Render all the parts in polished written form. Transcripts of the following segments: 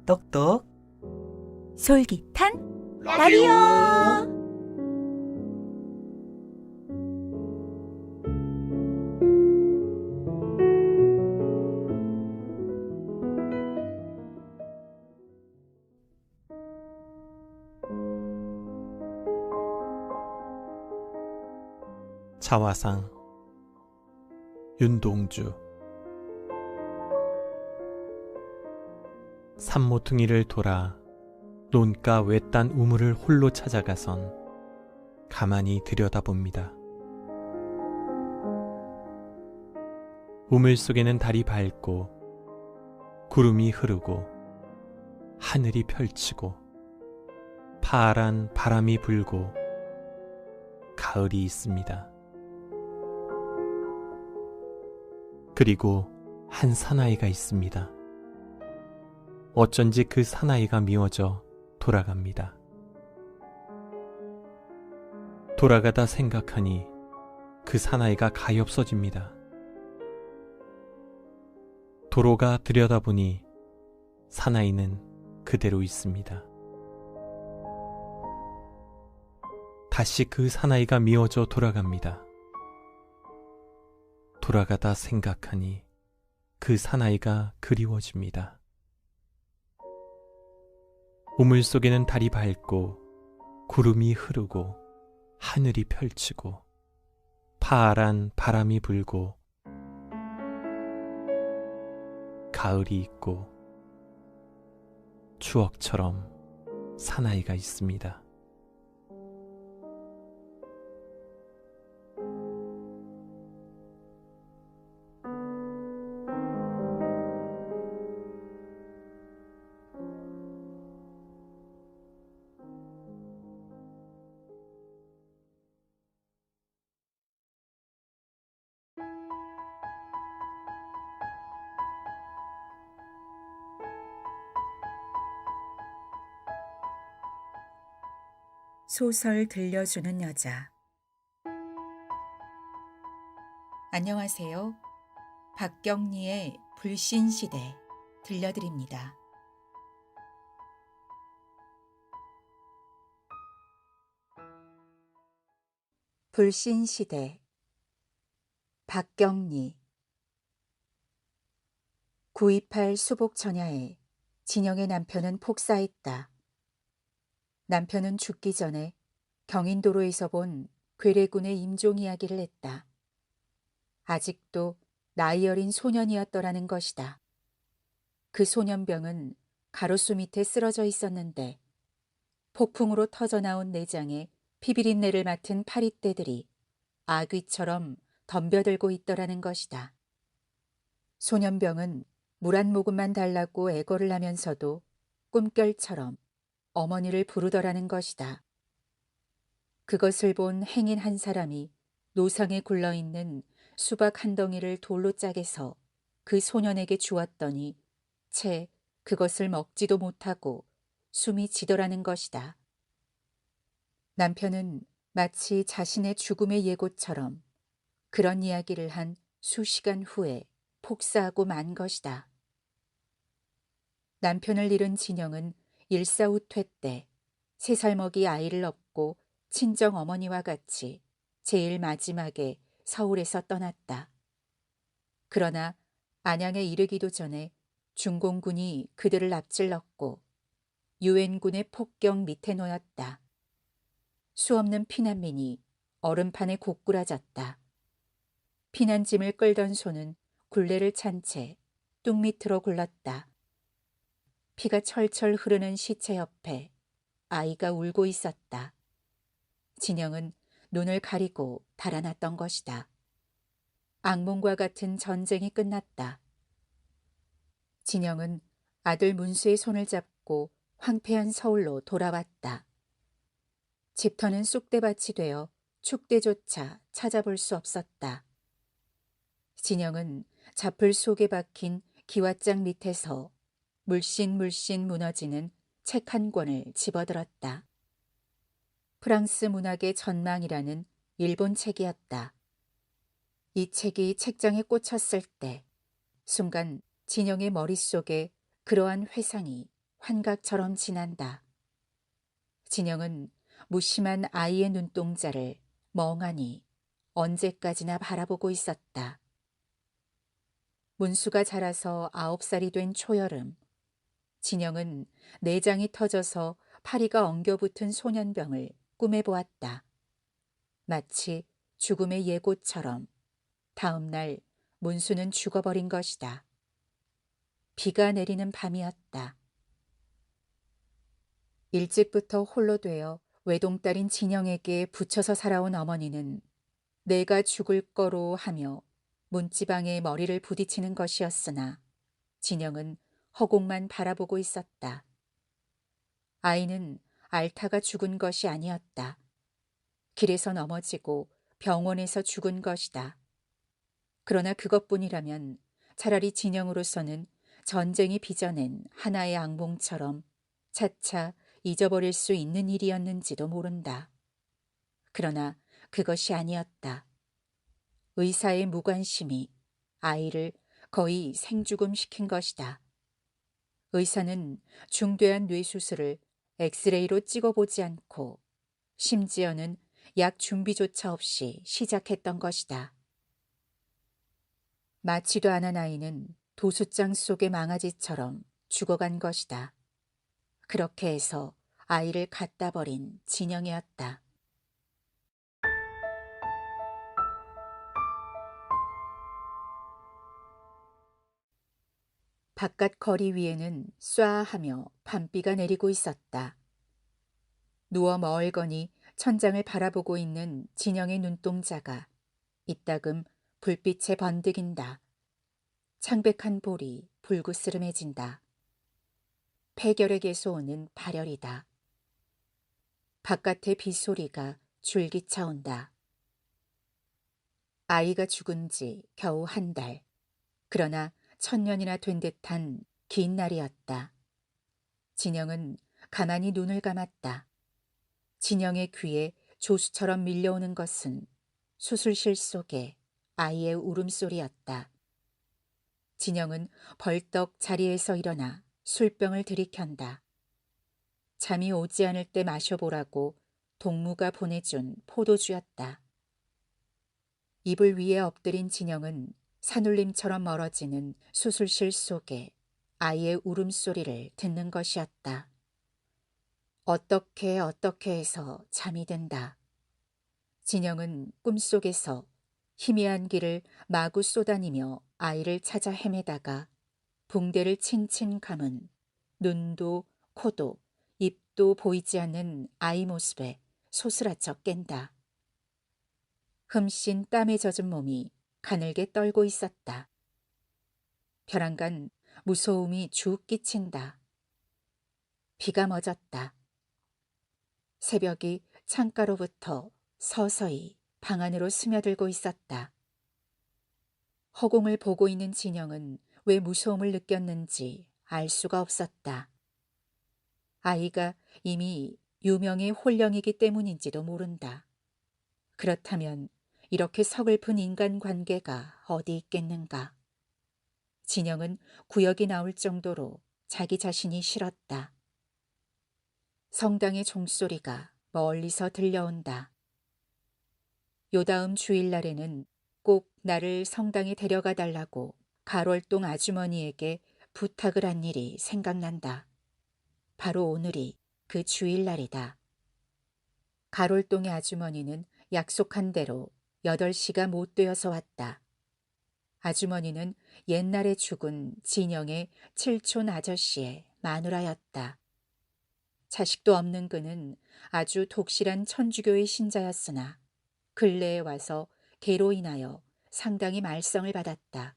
똑똑 솔깃한 라디오. 자화상 윤동주. 산모퉁이를 돌아 논가 외딴 우물을 홀로 찾아가선 가만히 들여다봅니다. 우물 속에는 달이 밝고 구름이 흐르고 하늘이 펼치고 파란 바람이 불고 가을이 있습니다. 그리고 한 사나이가 있습니다. 어쩐지 그 사나이가 미워져 돌아갑니다. 돌아가다 생각하니 그 사나이가 가엾어집니다. 도로가 들여다보니 사나이는 그대로 있습니다. 다시 그 사나이가 미워져 돌아갑니다. 돌아가다 생각하니 그 사나이가 그리워집니다. 우물 속에는 달이 밝고 구름이 흐르고 하늘이 펼치고 파란 바람이 불고 가을이 있고 추억처럼 사나이가 있습니다. 소설 들려주는 여자. 안녕하세요. 박경리의 불신시대 들려드립니다. 불신시대. 박경리. 9.28 수복천야에 진영의 남편은 폭사했다. 남편은 죽기 전에 경인도로에서 본 괴뢰군의 임종 이야기를 했다. 아직도 나이 어린 소년이었더라는 것이다. 그 소년병은 가로수 밑에 쓰러져 있었는데 폭풍으로 터져나온 내장에 피비린내를 맡은 파리떼들이 아귀처럼 덤벼들고 있더라는 것이다. 소년병은 물 한 모금만 달라고 애걸을 하면서도 꿈결처럼 어머니를 부르더라는 것이다. 그것을 본 행인 한 사람이 노상에 굴러있는 수박 한 덩이를 돌로 짜게서 그 소년에게 주었더니 채 그것을 먹지도 못하고 숨이 지더라는 것이다. 남편은 마치 자신의 죽음의 예고처럼 그런 이야기를 한 수시간 후에 폭사하고 만 것이다. 남편을 잃은 진영은 일사후퇴 때 3살 먹이 아이를 업고 친정 어머니와 같이 제일 마지막에 서울에서 떠났다. 그러나 안양에 이르기도 전에 중공군이 그들을 납질렀고 유엔군의 폭격 밑에 놓였다. 수없는 피난민이 얼음판에 고꾸라졌다. 피난짐을 끌던 소는 굴레를 찬 채 뚝 밑으로 굴렀다. 피가 철철 흐르는 시체 옆에 아이가 울고 있었다. 진영은 눈을 가리고 달아났던 것이다. 악몽과 같은 전쟁이 끝났다. 진영은 아들 문수의 손을 잡고 황폐한 서울로 돌아왔다. 집터는 쑥대밭이 되어 축대조차 찾아볼 수 없었다. 진영은 자풀 속에 박힌 기왓장 밑에서 물씬물씬 무너지는 책 한 권을 집어들었다. 프랑스 문학의 전망이라는 일본 책이었다. 이 책이 책장에 꽂혔을 때 순간 진영의 머릿속에 그러한 회상이 환각처럼 지난다. 진영은 무심한 아이의 눈동자를 멍하니 언제까지나 바라보고 있었다. 문수가 자라서 9살이 된 초여름, 진영은 내장이 터져서 파리가 엉겨붙은 소년병을 꿈에 보았다. 마치 죽음의 예고처럼 다음 날 문수는 죽어버린 것이다. 비가 내리는 밤이었다. 일찍부터 홀로 되어 외동딸인 진영에게 붙여서 살아온 어머니는 내가 죽을 거로 하며 문지방에 머리를 부딪히는 것이었으나 진영은 허공만 바라보고 있었다. 아이는 알타가 죽은 것이 아니었다. 길에서 넘어지고 병원에서 죽은 것이다. 그러나 그것뿐이라면 차라리 진영으로서는 전쟁이 빚어낸 하나의 악몽처럼 차차 잊어버릴 수 있는 일이었는지도 모른다. 그러나 그것이 아니었다. 의사의 무관심이 아이를 거의 생죽음시킨 것이다. 의사는 중대한 뇌수술을 엑스레이로 찍어보지 않고 심지어는 약 준비조차 없이 시작했던 것이다. 마치도 않은 아이는 도수장 속의 망아지처럼 죽어간 것이다. 그렇게 해서 아이를 갖다 버린 진영이었다. 바깥 거리 위에는 쏴하며 밤비가 내리고 있었다. 누워 멀거니 천장을 바라보고 있는 진영의 눈동자가 이따금 불빛에 번득인다. 창백한 볼이 불그스름해진다. 폐결핵에서 오는 발열이다. 바깥의 빗소리가 줄기차온다. 아이가 죽은 지 겨우 한 달. 그러나 1000년이나 된 듯한 긴 날이었다. 진영은 가만히 눈을 감았다. 진영의 귀에 조수처럼 밀려오는 것은 수술실 속의 아이의 울음소리였다. 진영은 벌떡 자리에서 일어나 술병을 들이켠다. 잠이 오지 않을 때 마셔보라고 동무가 보내준 포도주였다. 이불 위에 엎드린 진영은 산울림처럼 멀어지는 수술실 속에 아이의 울음소리를 듣는 것이었다. 어떻게 해서 잠이 든다. 진영은 꿈속에서 희미한 길을 마구 쏘다니며 아이를 찾아 헤매다가 붕대를 칭칭 감은 눈도 코도 입도 보이지 않는 아이 모습에 소스라쳐 깬다. 흠씬 땀에 젖은 몸이 가늘게 떨고 있었다. 벼랑간 무서움이 쭉 끼친다. 비가 멎었다. 새벽이 창가로부터 서서히 방 안으로 스며들고 있었다. 허공을 보고 있는 진영은 왜 무서움을 느꼈는지 알 수가 없었다. 아이가 이미 유명의 홀령이기 때문인지도 모른다. 그렇다면 이렇게 서글픈 인간관계가 어디 있겠는가. 진영은 구역이 나올 정도로 자기 자신이 싫었다. 성당의 종소리가 멀리서 들려온다. 요다음 주일날에는 꼭 나를 성당에 데려가 달라고 가롤동 아주머니에게 부탁을 한 일이 생각난다. 바로 오늘이 그 주일날이다. 가롤동의 아주머니는 약속한 대로 8시가 못 되어서 왔다. 아주머니는 옛날에 죽은 진영의 칠촌 아저씨의 마누라였다. 자식도 없는 그는 아주 독실한 천주교의 신자였으나 근래에 와서 개로 인하여 상당히 말썽을 받았다.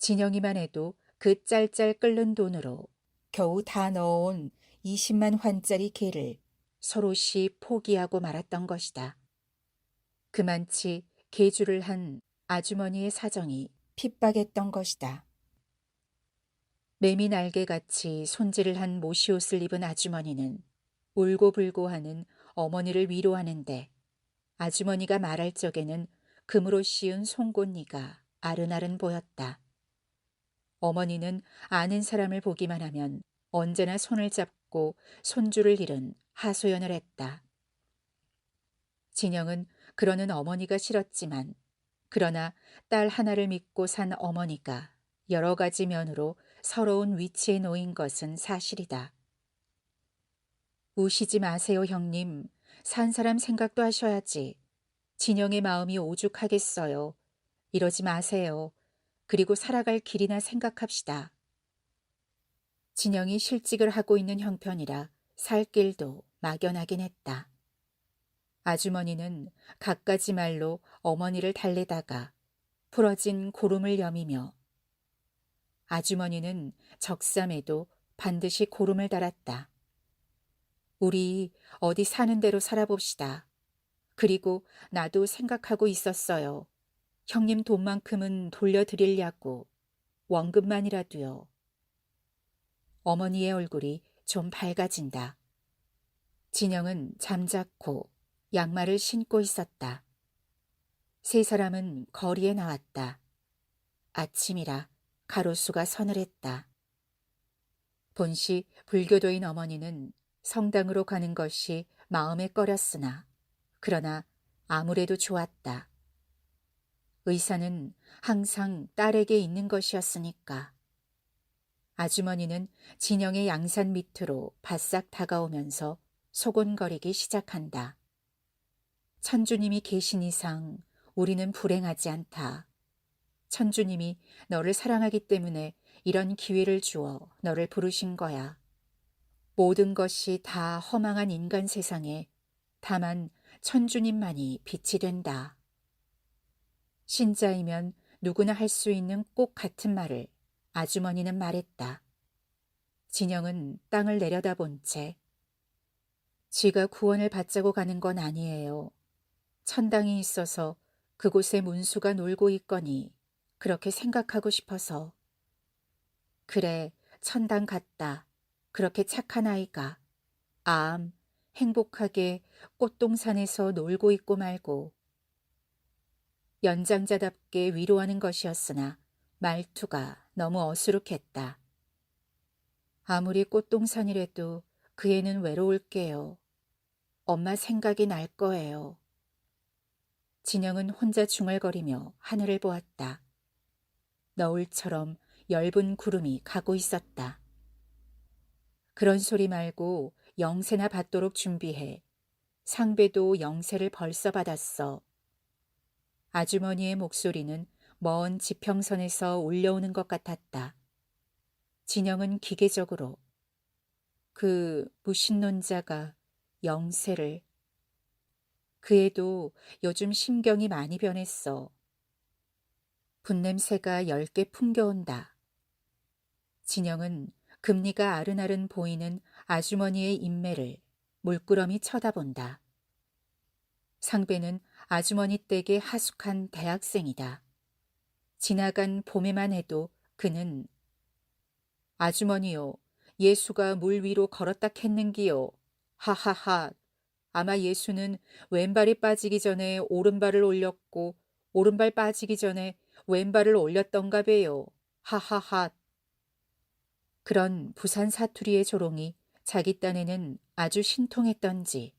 진영이만 해도 그 짤짤 끓는 돈으로 겨우 다 넣어온 20만 환짜리 개를 서로시 포기하고 말았던 것이다. 그만치 개주를 한 아주머니의 사정이 핍박했던 것이다. 매미 날개같이 손질을 한 모시옷을 입은 아주머니는 울고불고하는 어머니를 위로하는데 아주머니가 말할 적에는 금으로 씌운 송곳니가 아른아른 보였다. 어머니는 아는 사람을 보기만 하면 언제나 손을 잡고 손주를 잃은 하소연을 했다. 진영은 그러는 어머니가 싫었지만 그러나 딸 하나를 믿고 산 어머니가 여러 가지 면으로 서러운 위치에 놓인 것은 사실이다. 우시지 마세요, 형님. 산 사람 생각도 하셔야지. 진영의 마음이 오죽하겠어요. 이러지 마세요. 그리고 살아갈 길이나 생각합시다. 진영이 실직을 하고 있는 형편이라 살 길도 막연하긴 했다. 아주머니는 갖가지 말로 어머니를 달래다가 풀어진 고름을 여미며 아주머니는 적삼에도 반드시 고름을 달았다. 우리 어디 사는 대로 살아봅시다. 그리고 나도 생각하고 있었어요. 형님 돈만큼은 돌려드리려고 원금만이라도요. 어머니의 얼굴이 좀 밝아진다. 진영은 잠자코 양말을 신고 있었다. 세 사람은 거리에 나왔다. 아침이라 가로수가 서늘했다. 본시 불교도인 어머니는 성당으로 가는 것이 마음에 꺼렸으나 그러나 아무래도 좋았다. 의사는 항상 딸에게 있는 것이었으니까. 아주머니는 진영의 양산 밑으로 바싹 다가오면서 소곤거리기 시작한다. 천주님이 계신 이상 우리는 불행하지 않다. 천주님이 너를 사랑하기 때문에 이런 기회를 주어 너를 부르신 거야. 모든 것이 다 허망한 인간 세상에 다만 천주님만이 빛이 된다. 신자이면 누구나 할 수 있는 꼭 같은 말을 아주머니는 말했다. 진영은 땅을 내려다본 채 지가 구원을 받자고 가는 건 아니에요. 천당이 있어서 그곳에 문수가 놀고 있거니 그렇게 생각하고 싶어서. 그래, 천당 갔다. 그렇게 착한 아이가. 암, 행복하게 꽃동산에서 놀고 있고 말고. 연장자답게 위로하는 것이었으나 말투가 너무 어수룩했다. 아무리 꽃동산이라도 그 애는 외로울게요. 엄마 생각이 날 거예요. 진영은 혼자 중얼거리며 하늘을 보았다. 너울처럼 엷은 구름이 가고 있었다. 그런 소리 말고 영세나 받도록 준비해. 상배도 영세를 벌써 받았어. 아주머니의 목소리는 먼 지평선에서 울려오는 것 같았다. 진영은 기계적으로 그 무신론자가 영세를. 그 애도 요즘 심경이 많이 변했어. 분냄새가 엷게 풍겨온다. 진영은 금리가 아른아른 보이는 아주머니의 인매를 물끄러미 쳐다본다. 상배는 아주머니 댁의 하숙한 대학생이다. 지나간 봄에만 해도 그는 아주머니요, 예수가 물 위로 걸었다 했는기요. 하하하. 아마 예수는 왼발이 빠지기 전에 오른발을 올렸고 오른발 빠지기 전에 왼발을 올렸던가 배요. 하하하. 그런 부산 사투리의 조롱이 자기 딴에는 아주 신통했던지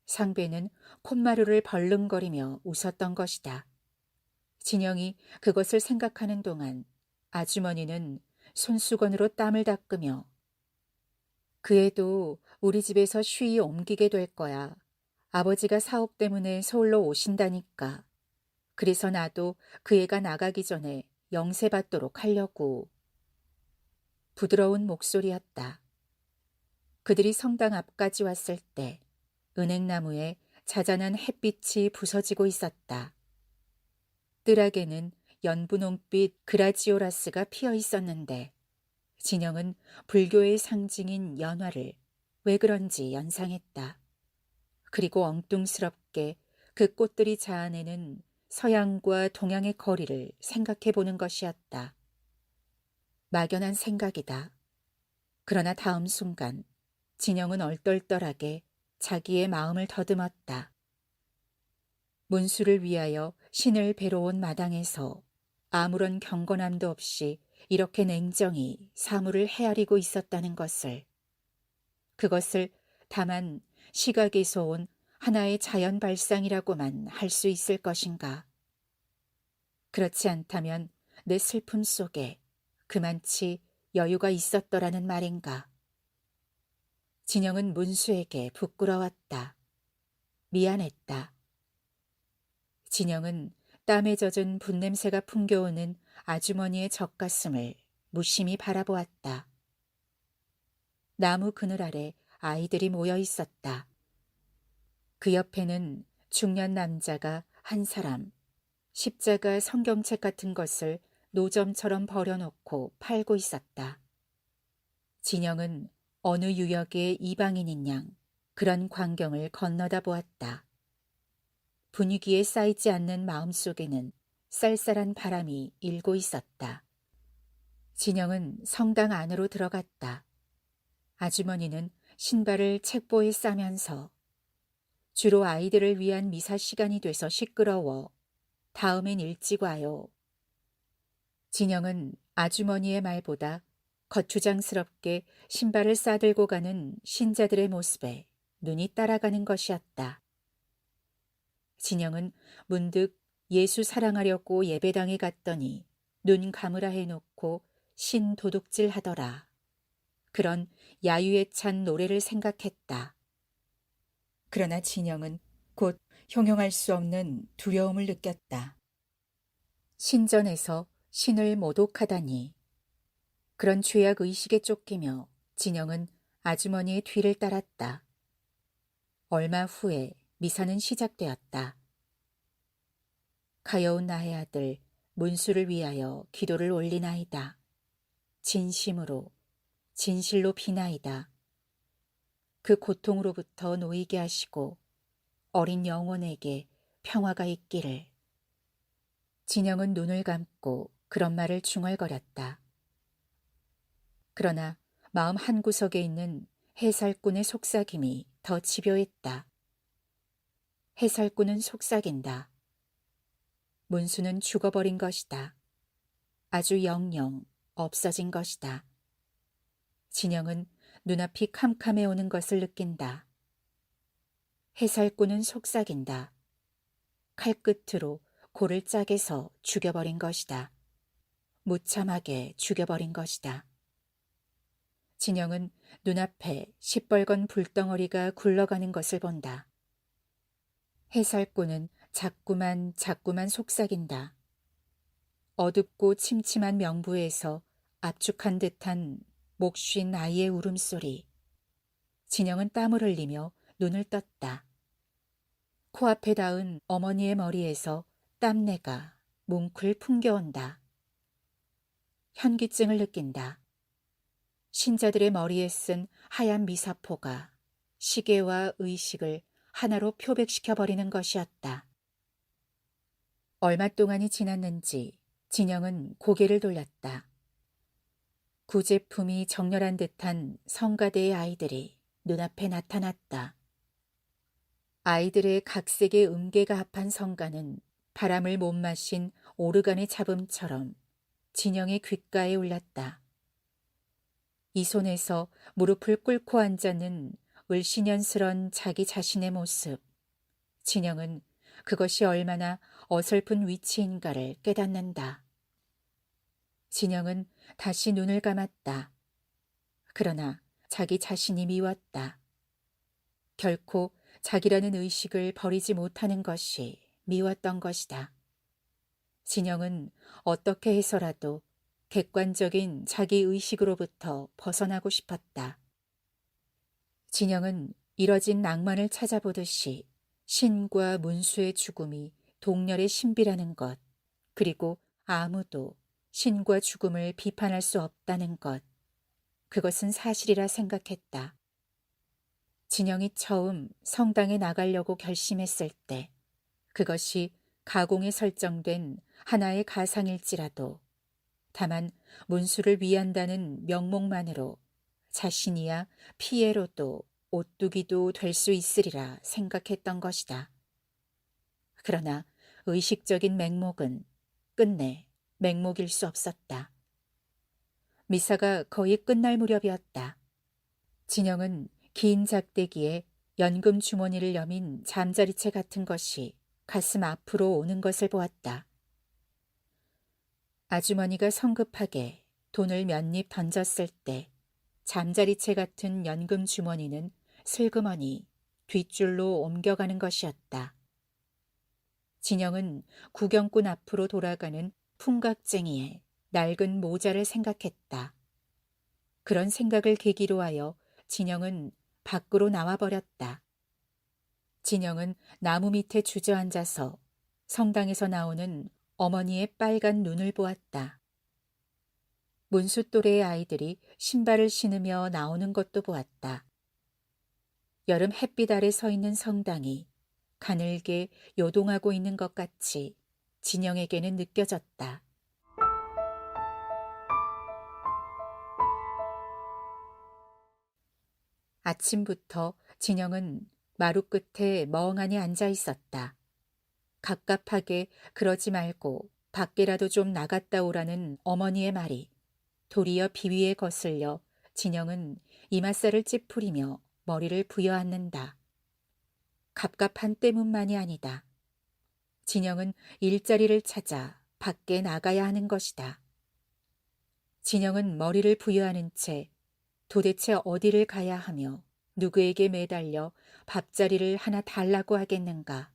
상배는 콧마루를 벌렁거리며 웃었던 것이다. 진영이 그것을 생각하는 동안 아주머니는 손수건으로 땀을 닦으며 그 애도 우리 집에서 쉬이 옮기게 될 거야. 아버지가 사업 때문에 서울로 오신다니까. 그래서 나도 그 애가 나가기 전에 영세 받도록 하려고. 부드러운 목소리였다. 그들이 성당 앞까지 왔을 때 은행나무에 자잔한 햇빛이 부서지고 있었다. 뜰악에는 연분홍빛 그라지오라스가 피어 있었는데 진영은 불교의 상징인 연화를 왜 그런지 연상했다. 그리고 엉뚱스럽게 그 꽃들이 자아내는 서양과 동양의 거리를 생각해 보는 것이었다. 막연한 생각이다. 그러나 다음 순간 진영은 얼떨떨하게 자기의 마음을 더듬었다. 문수를 위하여 신을 뵈러 온 마당에서 아무런 경건함도 없이 이렇게 냉정히 사물을 헤아리고 있었다는 것을, 그것을 다만 시각에서 온 하나의 자연 발상이라고만 할 수 있을 것인가? 그렇지 않다면 내 슬픔 속에 그만치 여유가 있었더라는 말인가? 진영은 문수에게 부끄러웠다. 미안했다. 진영은 땀에 젖은 분냄새가 풍겨오는 아주머니의 젖가슴을 무심히 바라보았다. 나무 그늘 아래 아이들이 모여 있었다. 그 옆에는 중년 남자가 한 사람, 십자가 성경책 같은 것을 노점처럼 버려놓고 팔고 있었다. 진영은 어느 유역의 이방인인 양 그런 광경을 건너다 보았다. 분위기에 쌓이지 않는 마음속에는 쌀쌀한 바람이 일고 있었다. 진영은 성당 안으로 들어갔다. 아주머니는 신발을 책보에 싸면서 주로 아이들을 위한 미사 시간이 돼서 시끄러워. 다음엔 일찍 와요. 진영은 아주머니의 말보다 거추장스럽게 신발을 싸들고 가는 신자들의 모습에 눈이 따라가는 것이었다. 진영은 문득 예수 사랑하려고 예배당에 갔더니 눈 감으라 해놓고 신 도둑질 하더라. 그런 야유에 찬 노래를 생각했다. 그러나 진영은 곧 형용할 수 없는 두려움을 느꼈다. 신전에서 신을 모독하다니. 그런 죄악 의식에 쫓기며 진영은 아주머니의 뒤를 따랐다. 얼마 후에 미사는 시작되었다. 가여운 나의 아들 문수를 위하여 기도를 올리나이다. 진심으로 진실로 비나이다. 그 고통으로부터 놓이게 하시고 어린 영혼에게 평화가 있기를. 진영은 눈을 감고 그런 말을 중얼거렸다. 그러나 마음 한구석에 있는 해살꾼의 속삭임이 더 집요했다. 해살꾼은 속삭인다. 문수는 죽어버린 것이다. 아주 영영 없어진 것이다. 진영은 눈앞이 캄캄해 오는 것을 느낀다. 해살꾼은 속삭인다. 칼끝으로 골을 짜게서 죽여버린 것이다. 무참하게 죽여버린 것이다. 진영은 눈앞에 시뻘건 불덩어리가 굴러가는 것을 본다. 해살꾼은 자꾸만 속삭인다. 어둡고 침침한 명부에서 압축한 듯한 목쉰 아이의 울음소리. 진영은 땀을 흘리며 눈을 떴다. 코앞에 닿은 어머니의 머리에서 땀내가 뭉클 풍겨온다. 현기증을 느낀다. 신자들의 머리에 쓴 하얀 미사포가 시계와 의식을 하나로 표백시켜버리는 것이었다. 얼마 동안이 지났는지 진영은 고개를 돌렸다. 구제품이 정렬한 듯한 성가대의 아이들이 눈앞에 나타났다. 아이들의 각색의 음계가 합한 성가는 바람을 못 마신 오르간의 잡음처럼 진영의 귓가에 울렸다. 이 손에서 무릎을 꿇고 앉아는 을씨년스런 자기 자신의 모습. 진영은 그것이 얼마나 어설픈 위치인가를 깨닫는다. 진영은 다시 눈을 감았다. 그러나 자기 자신이 미웠다. 결코 자기라는 의식을 버리지 못하는 것이 미웠던 것이다. 진영은 어떻게 해서라도 객관적인 자기 의식으로부터 벗어나고 싶었다. 진영은 이뤄진 낭만을 찾아보듯이 신과 문수의 죽음이 동렬의 신비라는 것, 그리고 아무도 신과 죽음을 비판할 수 없다는 것, 그것은 사실이라 생각했다. 진영이 처음 성당에 나가려고 결심했을 때 그것이 가공에 설정된 하나의 가상일지라도 다만 문수를 위한다는 명목만으로 자신이야 피에로도 오뚜기도 될 수 있으리라 생각했던 것이다. 그러나 의식적인 맹목은 끝내 맹목일 수 없었다. 미사가 거의 끝날 무렵이었다. 진영은 긴 작대기에 연금 주머니를 여민 잠자리채 같은 것이 가슴 앞으로 오는 것을 보았다. 아주머니가 성급하게 돈을 몇 입 던졌을 때 잠자리채 같은 연금 주머니는 슬그머니 뒷줄로 옮겨가는 것이었다. 진영은 구경꾼 앞으로 돌아가는 풍각쟁이의 낡은 모자를 생각했다. 그런 생각을 계기로 하여 진영은 밖으로 나와버렸다. 진영은 나무 밑에 주저앉아서 성당에서 나오는 어머니의 빨간 눈을 보았다. 문수 또래의 아이들이 신발을 신으며 나오는 것도 보았다. 여름 햇빛 아래 서 있는 성당이 가늘게 요동하고 있는 것 같이 진영에게는 느껴졌다. 아침부터 진영은 마루 끝에 멍하니 앉아 있었다. 갑갑하게 그러지 말고 밖에라도 좀 나갔다 오라는 어머니의 말이 도리어 비위에 거슬려 진영은 이맛살을 찌푸리며 머리를 부여앉는다. 갑갑한 때문만이 아니다. 진영은 일자리를 찾아 밖에 나가야 하는 것이다. 진영은 머리를 부여하는 채 도대체 어디를 가야 하며 누구에게 매달려 밥자리를 하나 달라고 하겠는가.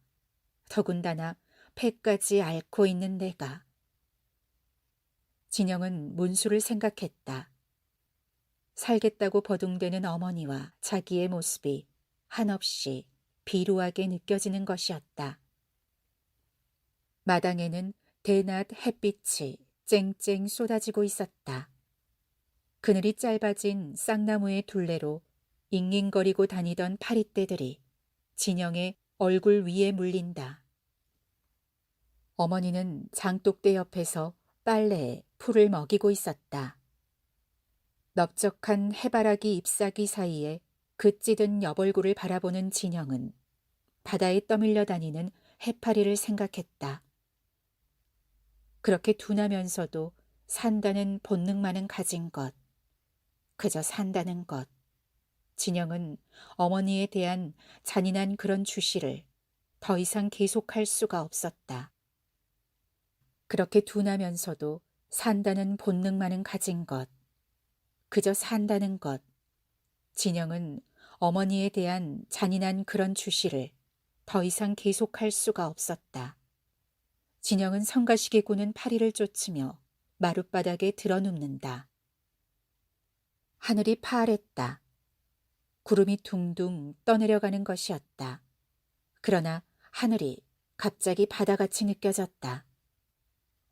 더군다나 폐까지 앓고 있는 내가. 진영은 문수를 생각했다. 살겠다고 버둥대는 어머니와 자기의 모습이 한없이 비루하게 느껴지는 것이었다. 마당에는 대낮 햇빛이 쨍쨍 쏟아지고 있었다. 그늘이 짧아진 쌍나무의 둘레로 잉잉거리고 다니던 파리떼들이 진영의 얼굴 위에 물린다. 어머니는 장독대 옆에서 빨래에 풀을 먹이고 있었다. 넓적한 해바라기 잎사귀 사이에 그 찌든 여벌구를 바라보는 진영은 바다에 떠밀려 다니는 해파리를 생각했다. 그렇게 둔하면서도 산다는 본능만은 가진 것, 그저 산다는 것. 진영은 어머니에 대한 잔인한 그런 주시를 더 이상 계속할 수가 없었다. 그렇게 둔하면서도 산다는 본능만은 가진 것, 그저 산다는 것. 진영은 어머니에 대한 잔인한 그런 주시를 더 이상 계속할 수가 없었다. 진영은 성가시게 구는 파리를 쫓으며 마룻바닥에 드러눕는다. 하늘이 파랬다. 구름이 둥둥 떠내려가는 것이었다. 그러나 하늘이 갑자기 바다같이 느껴졌다.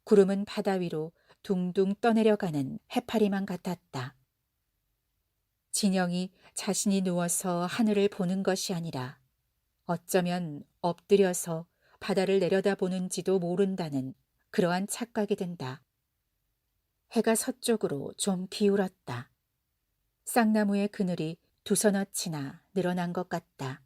구름은 바다 위로 둥둥 떠내려가는 해파리만 같았다. 진영이 자신이 누워서 하늘을 보는 것이 아니라 어쩌면 엎드려서 바다를 내려다보는지도 모른다는 그러한 착각이 든다. 해가 서쪽으로 좀 기울었다. 쌍나무의 그늘이 두서너치나 늘어난 것 같다.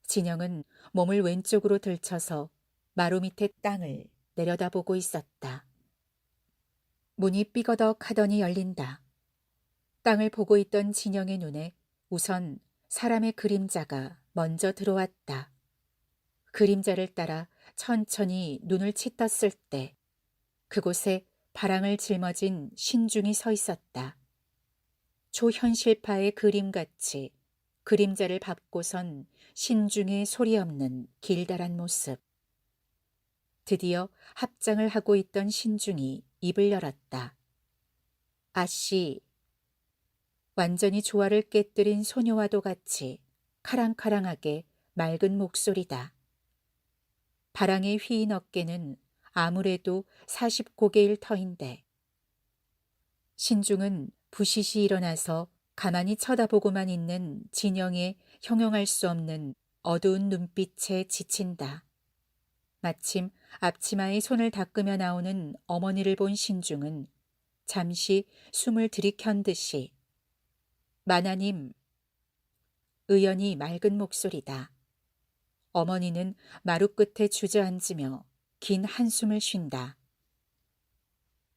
진영은 몸을 왼쪽으로 들쳐서 마루 밑의 땅을 내려다보고 있었다. 문이 삐거덕 하더니 열린다. 땅을 보고 있던 진영의 눈에 우선 사람의 그림자가 먼저 들어왔다. 그림자를 따라 천천히 눈을 치떴을 때 그곳에 바람을 짊어진 신중이 서 있었다. 초현실파의 그림같이 그림자를 밟고선 신중의 소리 없는 길다란 모습. 드디어 합장을 하고 있던 신중이 입을 열었다. 아씨. 완전히 조화를 깨뜨린 소녀와도 같이 카랑카랑하게 맑은 목소리다. 바랑의 휘인 어깨는 아무래도 40고개일 터인데 신중은 부시시 일어나서 가만히 쳐다보고만 있는 진영의 형용할 수 없는 어두운 눈빛에 지친다. 마침 앞치마에 손을 닦으며 나오는 어머니를 본 신중은 잠시 숨을 들이켠 듯이 마나님. 의연히 맑은 목소리다. 어머니는 마루 끝에 주저앉으며 긴 한숨을 쉰다.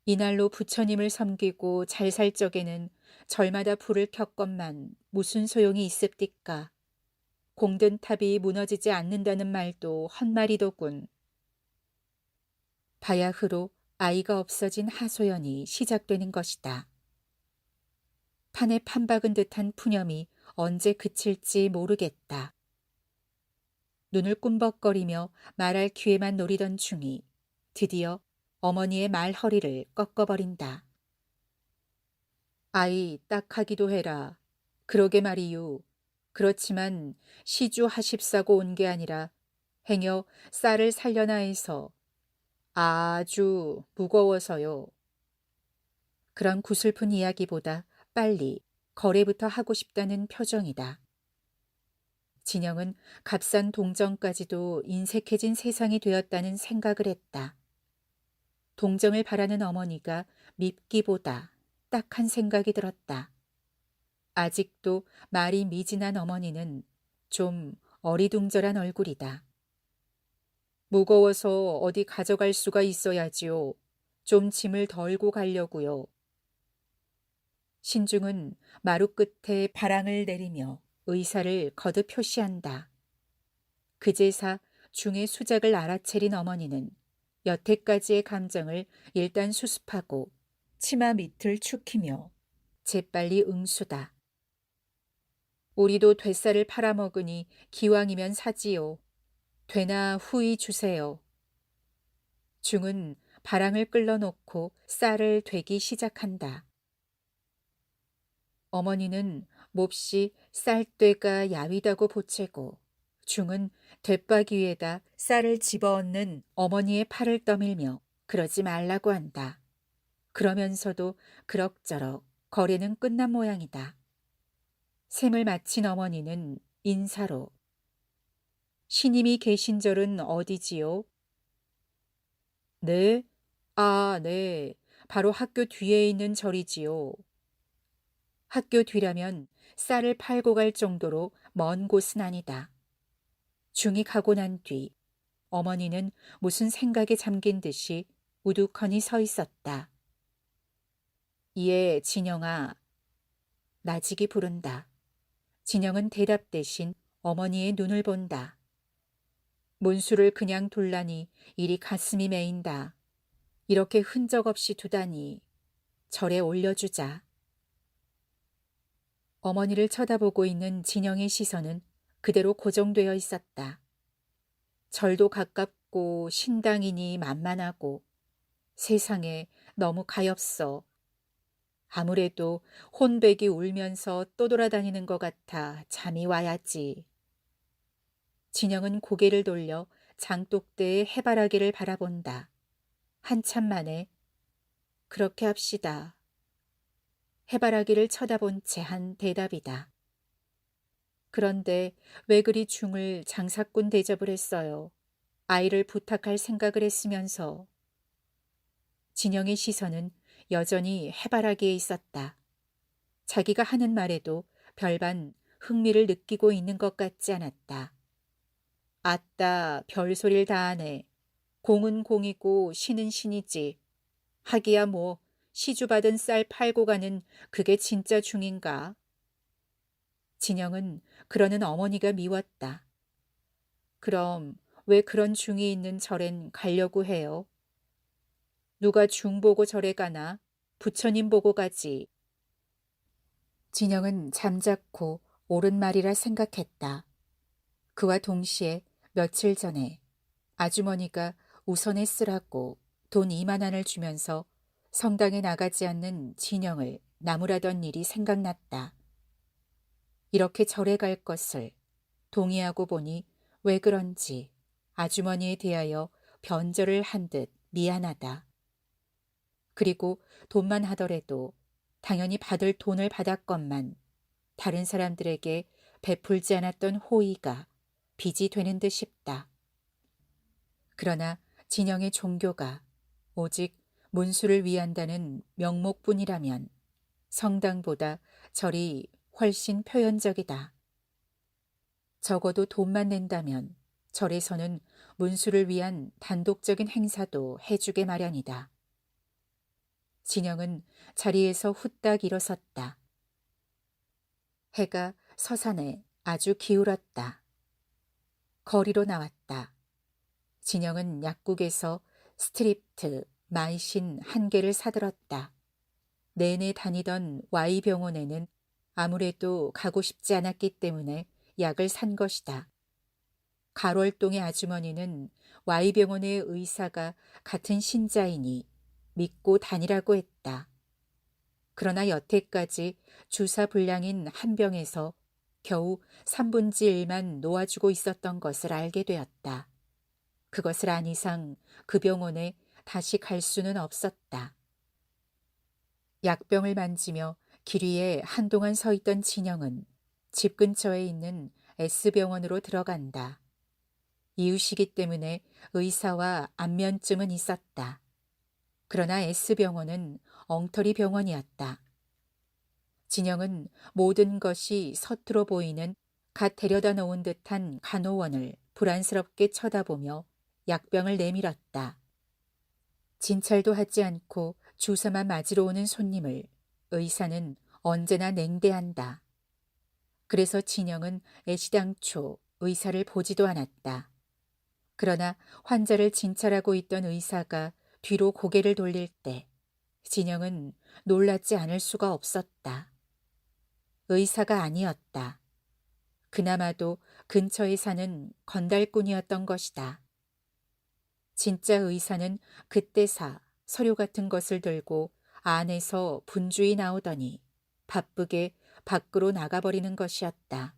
이날로 부처님을 섬기고 잘 살 적에는 절마다 불을 켰건만 무슨 소용이 있습니까? 공든 탑이 무너지지 않는다는 말도 헛말이더군. 바야흐로 아이가 없어진 하소연이 시작되는 것이다. 판에 판박은 듯한 푸념이 언제 그칠지 모르겠다. 눈을 꿈벅거리며 말할 기회만 노리던 중이 드디어 어머니의 말허리를 꺾어버린다. 아이 딱하기도 해라. 그러게 말이유. 그렇지만 시주하십사고 온 게 아니라 행여 쌀을 살려나 해서 아주 무거워서요. 그런 구슬픈 이야기보다 빨리 거래부터 하고 싶다는 표정이다. 진영은 값싼 동정까지도 인색해진 세상이 되었다는 생각을 했다. 동정을 바라는 어머니가 밉기보다 딱한 생각이 들었다. 아직도 말이 미진한 어머니는 좀 어리둥절한 얼굴이다. 무거워서 어디 가져갈 수가 있어야지요. 좀 짐을 덜고 가려고요. 신중은 마루 끝에 바랑을 내리며 의사를 거듭 표시한다. 그제사 중의 수작을 알아채린 어머니는 여태까지의 감정을 일단 수습하고 치마 밑을 축히며 재빨리 응수다. 우리도 되쌀을 팔아먹으니 기왕이면 사지요. 되나 후이 주세요. 중은 바랑을 끌러놓고 쌀을 되기 시작한다. 어머니는 몹시 쌀되가 야위다고 보채고 중은 뎨바기 위에다 쌀을 집어얹는 어머니의 팔을 떠밀며 그러지 말라고 한다. 그러면서도 그럭저럭 거래는 끝난 모양이다. 셈을 마친 어머니는 인사로 시님이 계신 절은 어디지요? 네? 아, 네. 바로 학교 뒤에 있는 절이지요. 학교 뒤라면 쌀을 팔고 갈 정도로 먼 곳은 아니다. 중이 가고 난 뒤 어머니는 무슨 생각에 잠긴 듯이 우두커니 서 있었다. 이에 진영아, 나직이 부른다. 진영은 대답 대신 어머니의 눈을 본다. 문수를 그냥 둘라니 이리 가슴이 메인다. 이렇게 흔적 없이 두다니 절에 올려주자. 어머니를 쳐다보고 있는 진영의 시선은 그대로 고정되어 있었다. 절도 가깝고 신당이니 만만하고 세상에 너무 가엾어. 아무래도 혼백이 울면서 떠돌아다니는 것 같아 잠이 와야지. 진영은 고개를 돌려 장독대의 해바라기를 바라본다. 한참 만에 그렇게 합시다. 해바라기를 쳐다본 채 한 대답이다. 그런데 왜 그리 중을 장사꾼 대접을 했어요? 아이를 부탁할 생각을 했으면서. 진영의 시선은 여전히 해바라기에 있었다. 자기가 하는 말에도 별반 흥미를 느끼고 있는 것 같지 않았다. 아따, 별소리를 다 하네. 공은 공이고 신은 신이지. 하기야 뭐 시주받은 쌀 팔고 가는 그게 진짜 중인가? 진영은 그러는 어머니가 미웠다. 그럼 왜 그런 중이 있는 절엔 가려고 해요? 누가 중 보고 절에 가나? 부처님 보고 가지. 진영은 잠자코 옳은 말이라 생각했다. 그와 동시에 며칠 전에 아주머니가 우선에 쓰라고 돈 2만 원을 주면서 성당에 나가지 않는 진영을 나무라던 일이 생각났다. 이렇게 절에 갈 것을 동의하고 보니 왜 그런지 아주머니에 대하여 변절을 한 듯 미안하다. 그리고 돈만 하더라도 당연히 받을 돈을 받았건만 다른 사람들에게 베풀지 않았던 호의가 빚이 되는 듯 싶다. 그러나 진영의 종교가 오직 문수를 위한다는 명목뿐이라면 성당보다 절이 훨씬 표현적이다. 적어도 돈만 낸다면 절에서는 문수를 위한 단독적인 행사도 해주게 마련이다. 진영은 자리에서 후딱 일어섰다. 해가 서산에 아주 기울었다. 거리로 나왔다. 진영은 약국에서 스트립트, 마이신 1개를 사들었다. 내내 다니던 Y병원에는 아무래도 가고 싶지 않았기 때문에 약을 산 것이다. 가롤동의 아주머니는 Y병원의 의사가 같은 신자이니 믿고 다니라고 했다. 그러나 여태까지 주사 분량인 한 병에서 겨우 3분의 1만 놓아주고 있었던 것을 알게 되었다. 그것을 안 이상 그 병원에 다시 갈 수는 없었다. 약병을 만지며 길 위에 한동안 서 있던 진영은 집 근처에 있는 S병원으로 들어간다. 이웃이기 때문에 의사와 안면증은 있었다. 그러나 S병원은 엉터리 병원이었다. 진영은 모든 것이 서투러 보이는 갓 데려다 놓은 듯한 간호원을 불안스럽게 쳐다보며 약병을 내밀었다. 진찰도 하지 않고 주사만 맞으러 오는 손님을 의사는 언제나 냉대한다. 그래서 진영은 애시당초 의사를 보지도 않았다. 그러나 환자를 진찰하고 있던 의사가 뒤로 고개를 돌릴 때 진영은 놀랍지 않을 수가 없었다. 의사가 아니었다. 그나마도 근처에 사는 건달꾼이었던 것이다. 진짜 의사는 그때사 서류 같은 것을 들고 안에서 분주히 나오더니 바쁘게 밖으로 나가버리는 것이었다.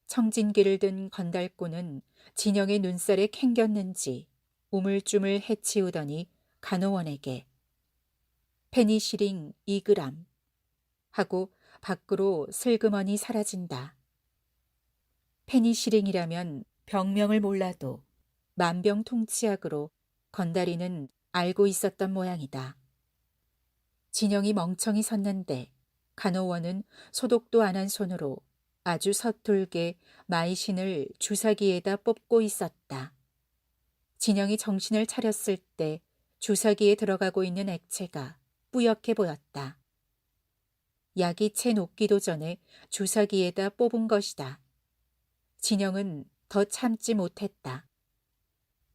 청진기를 든 건달꾼은 진영의 눈살에 캥겼는지 우물쭈물 해치우더니 간호원에게 페니실린 2g 하고 밖으로 슬그머니 사라진다. 페니실린이라면 병명을 몰라도 만병통치약으로 건달이는 알고 있었던 모양이다. 진영이 멍청이 섰는데 간호원은 소독도 안 한 손으로 아주 서툴게 마이신을 주사기에다 뽑고 있었다. 진영이 정신을 차렸을 때 주사기에 들어가고 있는 액체가 뿌옇게 보였다. 약이 채 녹기도 전에 주사기에다 뽑은 것이다. 진영은 더 참지 못했다.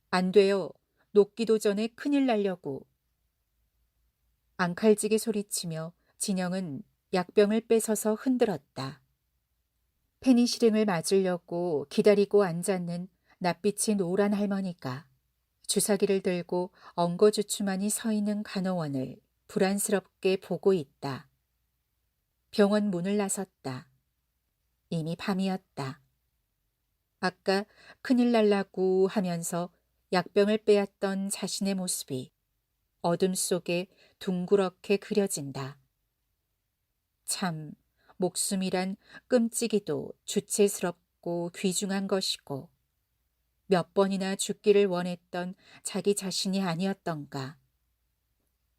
안 돼요. 녹기도 전에 큰일 날려고. 앙칼지게 소리치며 진영은 약병을 뺏어서 흔들었다. 페니실린을 맞으려고 기다리고 앉았는 낯빛이 노란 할머니가 주사기를 들고 엉거주춤하니 서 있는 간호원을 불안스럽게 보고 있다. 병원 문을 나섰다. 이미 밤이었다. 아까 큰일 날라고 하면서 약병을 빼앗던 자신의 모습이 어둠 속에 둥그렇게 그려진다. 참, 목숨이란 끔찍이도 주체스럽고 귀중한 것이고 몇 번이나 죽기를 원했던 자기 자신이 아니었던가.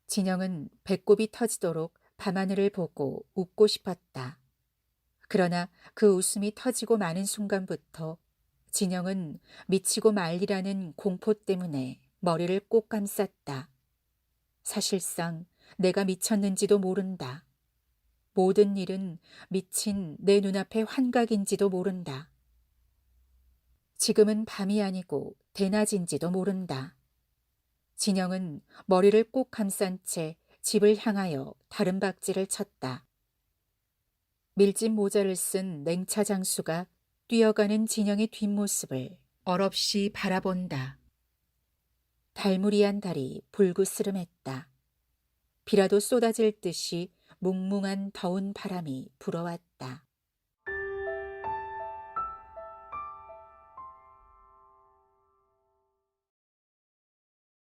진영은 배꼽이 터지도록 밤하늘을 보고 웃고 싶었다. 그러나 그 웃음이 터지고 마는 순간부터 진영은 미치고 말리라는 공포 때문에 머리를 꼭 감쌌다. 사실상 내가 미쳤는지도 모른다. 모든 일은 미친 내 눈앞의 환각인지도 모른다. 지금은 밤이 아니고 대낮인지도 모른다. 진영은 머리를 꼭 감싼 채 집을 향하여 다른 박질을 쳤다. 밀짚 모자를 쓴 냉차 장수가 뛰어가는 진영의 뒷모습을 얼없이 바라본다. 달무리한 달이 불그스름했다. 비라도 쏟아질 듯이 뭉뭉한 더운 바람이 불어왔다.